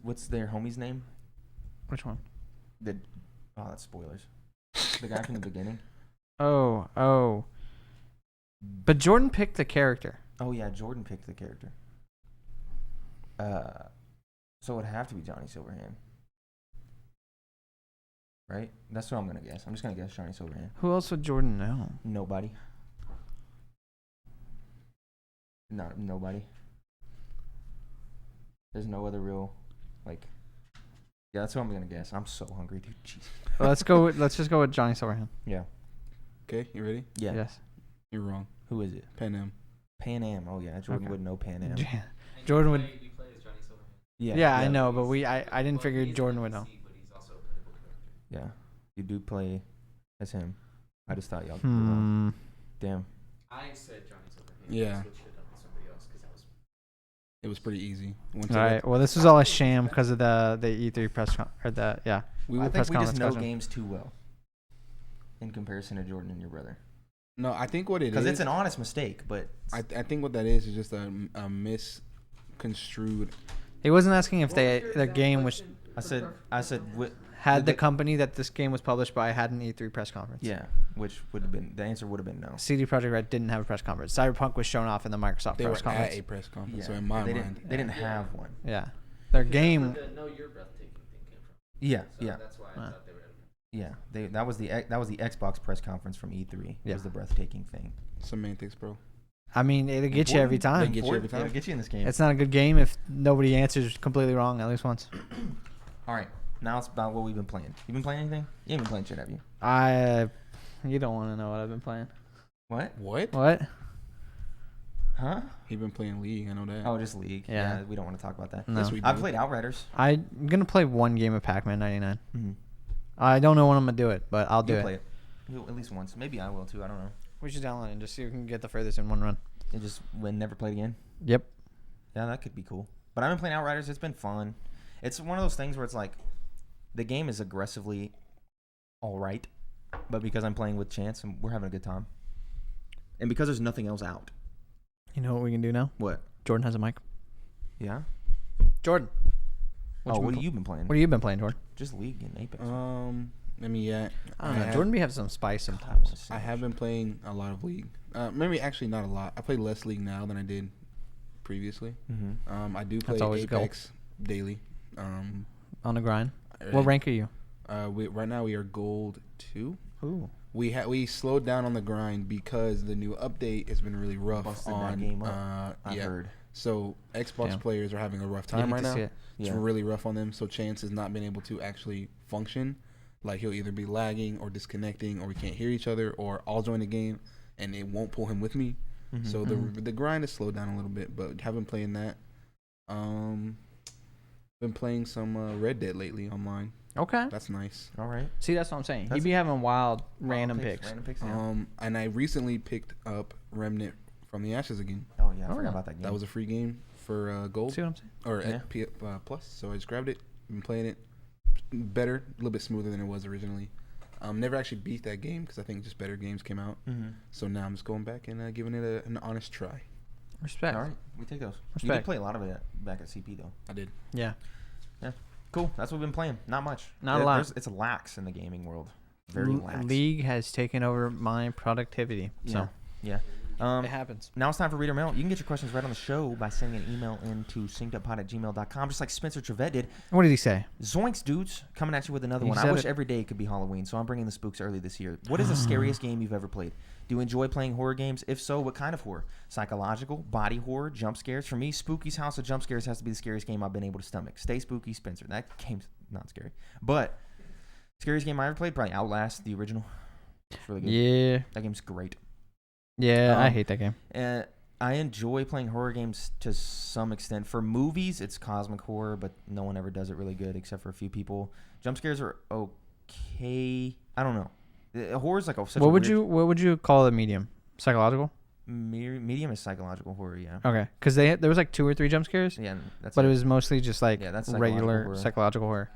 What's their homie's name? Which one? That's spoilers. The guy from the beginning. Oh. But Jordan picked the character. Oh yeah, Jordan picked the character. So it would have to be Johnny Silverhand. Right? That's what I'm gonna guess. I'm just gonna guess Johnny Silverhand. Who else would Jordan know? Nobody. Nobody. There's no other real, like. Yeah, that's what I'm gonna guess. I'm so hungry, dude. Jesus. Well, let's just go with Johnny Silverhand. Yeah. Okay, you ready? Yeah. Yes. You're wrong. Who is it? Pan Am. Pan Am. Oh yeah, Jordan Okay. would know Pan Am. Jordan would. You play as Johnny Silverhand. Yeah, I know, but I didn't figure Jordan would know. But he's also a playable character. Yeah, you do play as him. I just thought y'all could be wrong. Damn. I said Johnny Silverhand. Yeah. I switched it up with somebody else because that was. It was pretty easy. All right. Well, this was all a sham because of the E3 press con or the yeah. We I would think press we just conference know question. games too well. In comparison to Jordan and your brother, No, I think what it is. because it's an honest mistake, but I think what that is just a misconstrued. He wasn't asking if their game was I said had the the- company that this game was published by had an E3 press conference. yeah, which would have been the answer would have been no. CD Projekt Red didn't have a press conference. Cyberpunk was shown off in the Microsoft They were press at conference. a press conference, Yeah, so in my they mind, didn't have one. Yeah. Their game. The Know Your Breathtaking thing came from. Yeah, So yeah, That's why I thought they were. yeah. That was the Xbox press conference from E3. Yeah. Was the breathtaking thing. semantics, bro. I mean, it'll get you every Important. time. They get you every time. It'll get you in this game. It's not a good game if nobody answers completely wrong at least once. All right, now it's about what we've been playing. You been playing anything? You ain't been playing shit, have you? You don't want to know what I've been playing. What? What? What? Huh? He been playing League. I know that. Oh, just League. Yeah. We don't want to talk about that. No. Yes, we I've do. played Outriders. I'm gonna play one game of Pac-Man 99. Mm-hmm. I don't know when I'm gonna do it, but I'll do You it. play it. At least once. Maybe I will too. I don't know. We should download it and just see if we can get the furthest in one run. And just never played again. Yep. Yeah, that could be cool. But I've been playing Outriders. It's been fun. It's one of those things where it's like the game is aggressively all right, but because I'm playing with Chance and we're having a good time, and because there's nothing else out. You know what we can do now? What? Jordan has a mic. Yeah. Jordan. What have you been playing? What have you been playing, Jordan? Just League and Apex. I mean, yeah. I don't know. Jordan be have some spice sometimes. I have been playing a lot of League. Maybe actually not a lot. I play less League now than I did previously. Mm-hmm. I do play That's always Apex daily. On the grind. What rank are you? Right now we are gold 2. Ooh. We slowed down on the grind because the new update has been really rough Busted on that game up. I heard. So Xbox Damn. players are having a rough You time hate right to now. see it. It's really rough on them. So Chance has not been able to actually function. Like he'll either be lagging or disconnecting, or we can't hear each other, or I'll join the game and it won't pull him with me. Mm-hmm. So the grind has slowed down a little bit, but have been playing that. Been playing some Red Dead lately online. Okay. That's nice. All right. See, that's what I'm saying. That's- He be having wild random picks. Random picks. Yeah. And I recently picked up Remnant from the Ashes again. Oh yeah, I Oh. forgot about that game. That was a free game for gold See what I'm saying? or Yeah. at plus. So I just grabbed it. Been playing it. Better, a little bit smoother than it was originally. Never actually beat that game because I think just better games came out. Mm-hmm. So now I'm just going back and giving it an honest try. Respect. All right, we take those. You Respect. did play a lot of it back at CP though. I did. Yeah. Cool. That's what we've been playing. Not much. Not a lot. It's lax in the gaming world. Very lax. League has taken over my productivity. So Yeah. it happens. Now it's time for Reader Mail. You can get your questions right on the show by sending an email into synceduppod@gmail.com, just like Spencer Trevette did. What did he say? Zoinks, dudes, coming at you with another He one. I said wish it. every day could be Halloween, so I'm bringing the spooks early this year. What is the scariest game you've ever played? Do you enjoy playing horror games? If so, what kind of horror? Psychological, body horror, jump scares? For me, Spooky's House of Jump Scares has to be the scariest game I've been able to stomach. Stay spooky, Spencer. That game's not scary. But scariest game I ever played? Probably Outlast, the original. It's really good. Yeah. That game's great. Yeah, I hate that game. And I enjoy playing horror games to some extent. For movies, it's cosmic horror, but no one ever does it really good except for a few people. Jump scares are okay. I don't know. Horror is like such a What would weird- you call the medium? Psychological? medium is psychological horror, yeah. Okay, because there was like 2 or 3 jump scares, Yeah, that's but it was mostly just like Yeah, that's psychological regular horror. psychological horror.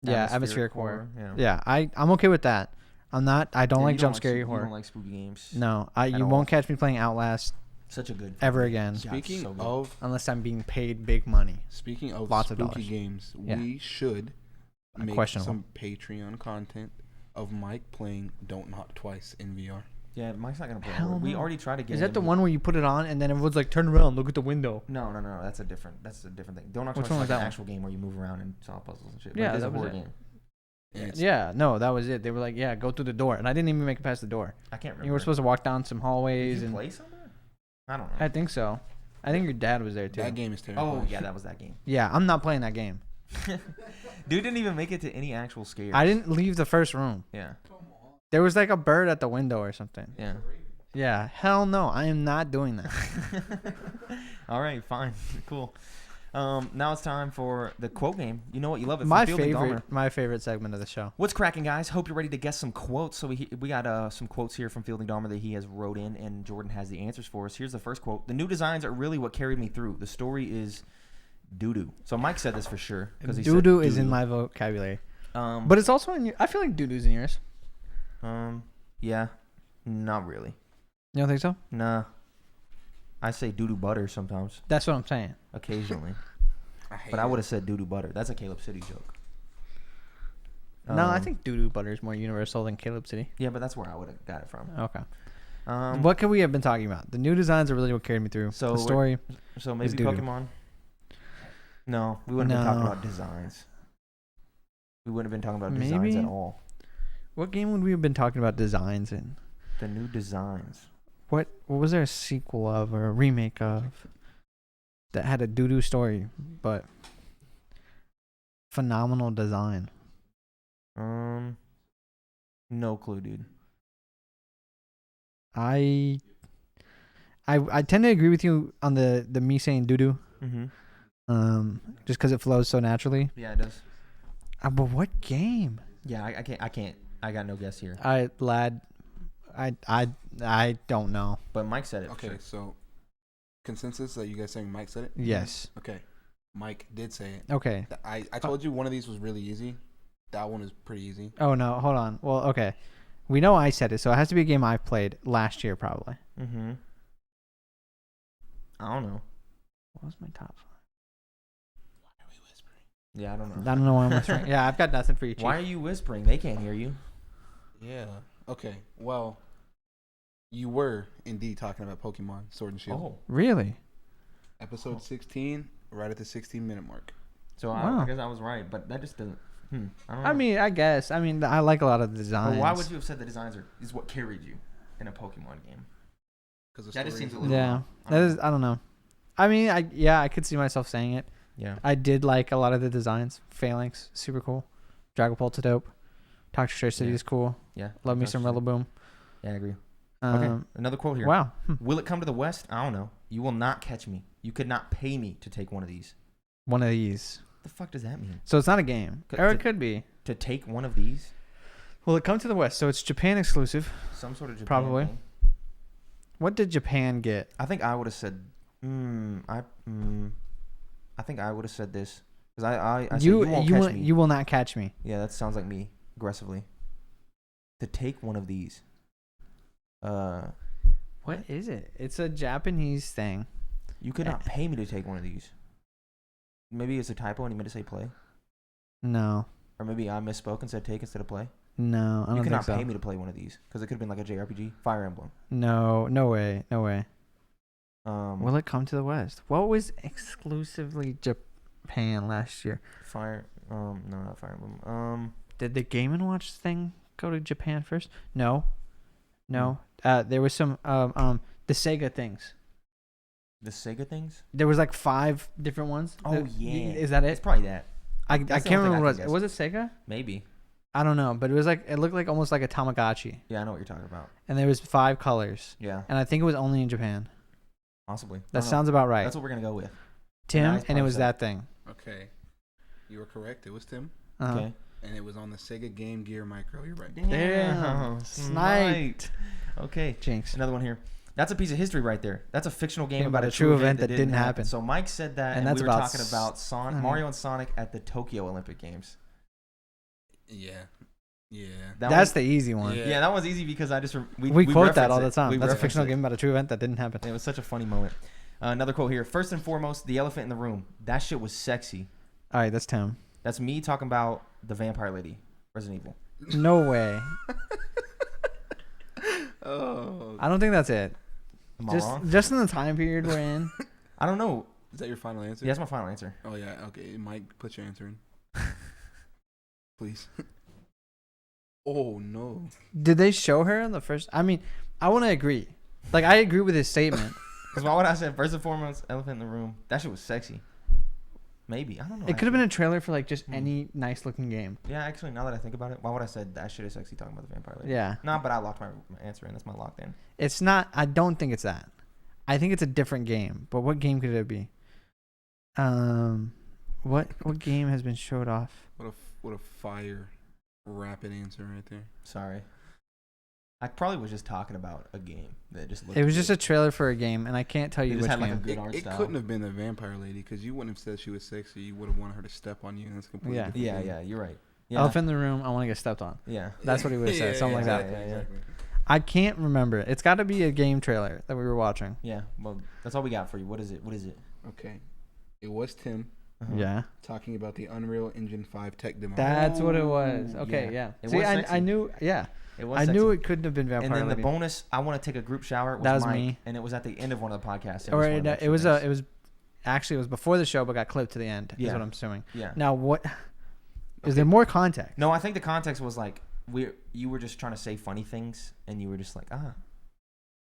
Yeah, atmospheric horror. Yeah. Yeah, I'm okay with that. I don't Yeah, like you jump scary You horror. don't like spooky games. No, at you all. won't catch me playing Outlast Such a good ever again God, Speaking so good. of unless I'm being paid big money. spooky Lots of dollars. games, Yeah. we should make Questionable. some Patreon content of Mike playing Don't Knock Twice in VR. Yeah, Mike's not gonna play. Hell horror. We no. already tried to get. Is that the him- one where you put it on and then everyone's like, turn around, look at the window? No, that's a different thing. Don't Knock Which Twice one is was like that an one? actual game where you move around and solve puzzles and shit. Yeah, Like, it is that a was horror it. game. And it's- Yeah, no, that was it. They were like, yeah, go through the door, and I didn't even make it past the door. I can't remember. You were supposed to walk down some Did hallways, you and play somewhere? I don't know. I think so. I think your dad was there too. That game is terrible. Oh yeah, that was that game. Yeah, I'm not playing that game. Dude didn't even make it to any actual scares. I didn't leave the first room. Yeah, There was like a bird at the window or something. yeah. Yeah, hell no, I am not doing that. All right, fine, cool. Now it's time for the quote game. You know what? You love it. From my Field and Dahmer. favorite segment of the show. What's cracking, guys? Hope you're ready to guess some quotes. So we got some quotes here from Fielding Dahmer that he has wrote in, and Jordan has the answers for us. Here's the first quote: "The new designs are really what carried me through. The story is doo-doo." So Mike said this for sure because he said Doo-doo is in doo-doo. my vocabulary, But but it's also in your. I feel like doo-doo's in yours. yeah, not really. You don't think so? Nah, I say doo-doo butter sometimes, That's what I'm saying. occasionally, hate but I it. would have said doo-doo butter. That's a Caleb City joke. No, I Um, think doo-doo butter is more universal than Caleb City. Yeah, but that's where I would have got it from. Okay. Um, What could we have been talking about? The new designs are really what carried me through. So the we're- story. So It's maybe doo-doo. Pokemon. No, we wouldn't have been talking No. about designs. We wouldn't have been talking about designs at Maybe. all. What game would we have been talking about designs in? The new designs. What was there a sequel of or a remake of that had a doo-doo story but phenomenal design? No clue, dude. I tend to agree with you on the me saying doo-doo. Mm-hmm. Just because it flows so naturally. Yeah, it does. But what game? Yeah, I can't. I got no guess here. I don't know. But Mike said it. for Okay, sure. so consensus that you guys saying Mike said it? Yes. Okay, Mike did say it. Okay. I told you one of these was really easy. That one is pretty easy. Oh no, hold on. Well, okay. We know I said it, so it has to be a game I've played last year, probably. Mm-hmm. I don't know. What was my top 5? Why are we whispering? Yeah, I don't I know. don't know why I'm whispering. Yeah, I've got nothing for you, Chief. Why are you whispering? They can't hear you. Yeah. Okay. Well, you were indeed talking about Pokemon Sword and Shield. Oh, Really? Episode 16, right at the 16-minute mark. so Wow. I guess I was right, but that just doesn't. I don't know. I mean, I guess. I mean, I like a lot of the designs. but why would you have said the designs is what carried you in a Pokemon game? Because That just seems a little. Yeah, I that don't is. know. I don't know. I mean, I could see myself saying it. Yeah. I did like a lot of the designs. Phalanx, super cool. Dragapult's dope. Toxic City Yeah. is cool. Yeah. Love me some Rillaboom. Yeah, I agree. Okay. Um, Another quote here. Wow. Will it come to the West? I don't know. You will not catch me. You could not pay me to take one of these. One of these. What the fuck does that mean? So it's not a game. Could- Or it to- could be. To take one of these? Will it come to the West? So it's Japan exclusive. Some sort of Japan Probably. thing. What did Japan get? I think I would have said. I think I would have said this because I said, you won't catch me. You will not catch me. Yeah, that sounds like me aggressively. To take one of these. What is it? It's a Japanese thing. You could not pay me to take one of these. Maybe it's a typo and he meant to say play, No. or maybe I misspoke and said take instead of play. No, I You don't could think not so. pay me to play one of these because it could have been like a JRPG, Fire Emblem. No, no way. No way. Will Well, it come to the West? What was exclusively Japan last year? no, not Fire Emblem. Did the Game & Watch thing go to Japan first? No. No. There was some the Sega things. The Sega things. There was like 5 different ones. Oh, yeah. Is that It's it? probably that. I That's the can't only thing remember I what can it was. Was it Sega? Maybe. I don't know, but it looked like almost like a Tamagotchi, Yeah, I know what you're talking about. and there was 5 colors, Yeah, and I think it was only in Japan. possibly. I That don't know. sounds about right. That's what we're gonna go with. Tim, Nice and it probably was so. that thing. Okay. You were correct. It was Tim. Uh-huh. Okay. And it was on the Sega Game Gear Micro. You're right. Damn. Sniped. Okay. Jinx. Another one here. That's a piece of history right there. That's a fictional game about a true event that didn't happen. So Mike said that, And and that's we were about talking about Mario and Sonic at the Tokyo Olympic Games. Yeah. Yeah. That's the easy one. Yeah. Yeah, that was easy because I just we quote that reference all the it. time. We That's a reference fictional it. game about a true event that didn't happen. It was such a funny moment. Another quote here. First and foremost, the elephant in the room. That shit was sexy. All right, that's Tim. That's me talking about the vampire lady, Resident Evil. No way. Oh. I don't think that's it. Am I wrong? Just in the time period we're in. I don't know. Is that your final answer? Yeah, that's my final answer. Oh, yeah. Okay. Mike, put your answer in. Please. Oh, no. Did they show her in the first? I mean, I want to agree. Like, I agree with his statement. Because why would I say first and foremost, elephant in the room? That shit was sexy. Maybe. I don't know. It could have actually. been a trailer for like just Hmm. any nice looking game. Yeah, actually, now that I think about it, why would I say that shit is sexy talking about the vampire lady? Yeah. Nah, but I locked my answer in. That's my locked in. It's not. I don't think it's that. I think it's a different game. But what game could it be? What game has been showed off? What a fire rapid answer right there. Sorry. I probably was just talking about a game that just looked It was just good. a trailer for a game, and I can't tell They you just which had, like, a game. good art It style. couldn't have been the vampire lady because you wouldn't have said she was sexy. You would have wanted her to step on you. And that's completely Yeah. different Yeah, game. yeah, you're right. Yeah. Elephant in the room. I want to get stepped on. Yeah. That's what he would have said. Something like that. exactly, Yeah, yeah. exactly. I can't remember. It's got to be a game trailer that we were watching. Yeah. Well, that's all we got for you. What is it? What is it? Okay. It was Tim Uh-huh. Yeah. talking about the Unreal Engine 5 tech demo. That's what it was. Ooh, Okay, yeah. yeah. It See, was I sexy. knew. Yeah, It was I sexy. knew it couldn't have been Vampire And then Lady. the bonus, I want to take a group shower. Was That was Mike, me. And it was at the end of one of the podcasts. Or one of the it was extra it was actually it was before the show, but got clipped to the end. Is Yeah. what I'm assuming. things. Yeah. Now what? Is there more context? No, I think the context was like you were just trying to say funny things, and you were just like, you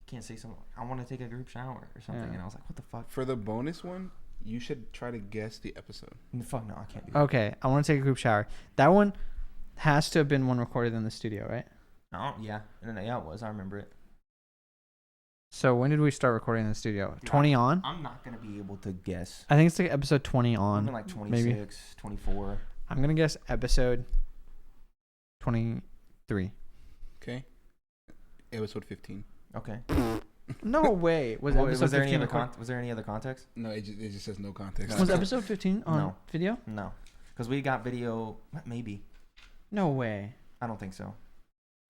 can't say something. I want to take a group shower or something, Yeah. and I was like, what the fuck? For the bonus one, you should try to guess the episode. Fuck no, I can't do that. Okay, I want to take a group shower. That one has to have been one recorded in the studio, right? Yeah, yeah, it was. I remember it. So when did we start recording in the studio? 20 on? I'm not gonna be able to guess. I think it's like episode 20 on. Something like 26, 24. I'm gonna guess episode 23. Okay. Episode 15. Okay. No way. Was Well, episode there any 15 other recorded? was there any other context? No, it just says no context. Was episode 15 on No. video? No, because we got video. Maybe. No way. I don't think so.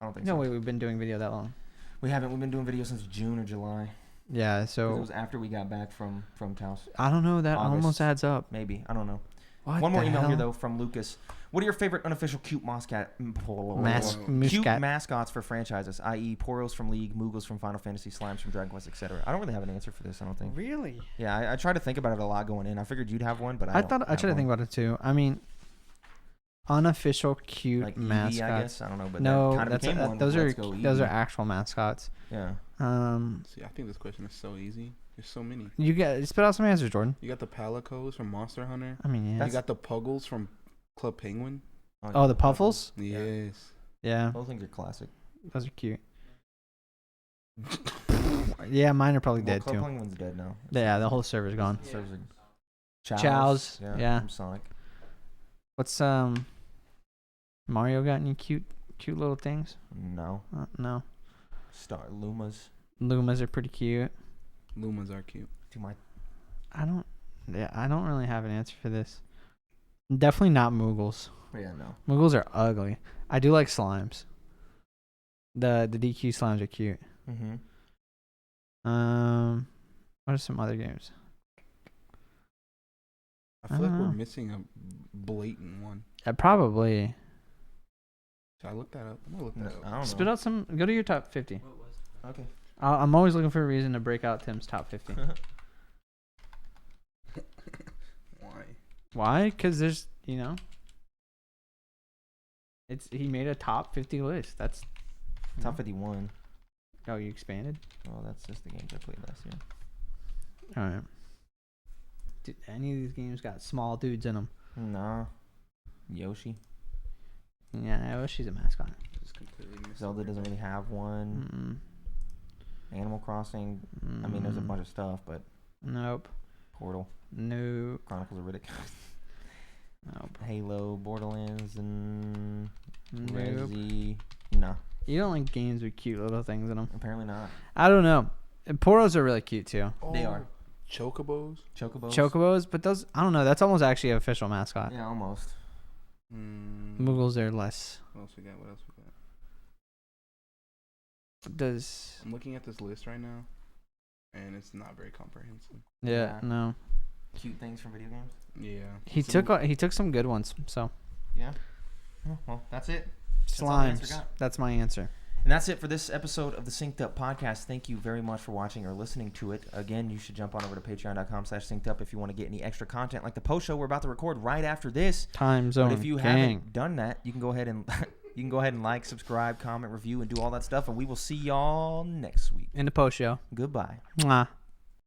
No so. way we've been doing video that long. We haven't. We've been doing videos since June or July. Yeah, 'Cause so it was after we got back from Taos. I don't know. That August. almost adds up. Maybe. I don't know. What One more the email hell? here though from Lucas. What are your favorite unofficial cute mascots for franchises, i.e. Poros from League, Moogles from Final Fantasy, Slimes from Dragon Quest, etc.? I don't really have an answer for this, I don't think. Really? Yeah, I tried to think about it a lot going in. I figured you'd have one, but I tried to think about it too. I mean, unofficial cute like Eevee, mascots. I guess. I don't know, but no, that kind of that's became one. those with are Let's Go those are Eevee. actual mascots. Yeah. See, I think this question is so easy. There's so many. You get spit out some answers, Jordan. You got the Palicos from Monster Hunter. I mean, yeah. You got the Puggles from Club Penguin. Oh, the Puffles? Yes. Yeah, Those things are classic. those are cute. Yeah, mine are probably dead Club too. Penguin's dead now. Yeah, the whole server's gone. Serves a- Chow's, yeah. From Sonic. What's Mario got any cute little things? No. No. Lumas. Lumas are pretty cute. Lumas are cute. To my I don't really have an answer for this. Definitely not Moogles. yeah, no. Moogles are ugly. I do like slimes. The DQ slimes are cute. Mm-hmm. What are some other games? I feel I like don't we're know. missing a blatant one. Probably. Should I look that up? I'm gonna look No, that I up. don't Spit know. out some. Go to your top 50. What was it? Okay. I'm always looking for a reason to break out Tim's top 50. Why? Why? Because there's, he made a top 50 list. That's Top 51. Oh, you expanded? Oh, that's just the games I played last year. All right. Dude, any of these games got small dudes in them? Nah. Yoshi. Yeah, she's a mascot. Just completely missed Zelda doesn't really have one. Animal Crossing. I mean, there's a bunch of stuff, but Nope. Portal, Nope. Chronicles of Riddick, Nope. Halo, Borderlands, and Nope. Resi. No, You don't like games with cute little things in them. apparently not. I don't know. And Poros are really cute too. They are. Chocobos. Chocobos, but those, I don't know. That's almost actually an official mascot. Yeah, almost. Moogles are less. What else we got? Does I'm looking at this list right now, and it's not very comprehensive. yeah, Yeah. no. Cute things from video games. Yeah. He took some good ones. So Yeah. Oh, well, that's it. That's all the answer slimes. got. That's my answer. And that's it for this episode of the Synced Up Podcast. Thank you very much for watching or listening to it. Again, you should jump on over to patreon.com/syncedup if you want to get any extra content like the post show we're about to record right after this. Time zone. But if you gang. haven't done that, you can go ahead and like, subscribe, comment, review, and do all that stuff. And we will see y'all next week. In the post show. Goodbye. Mwah.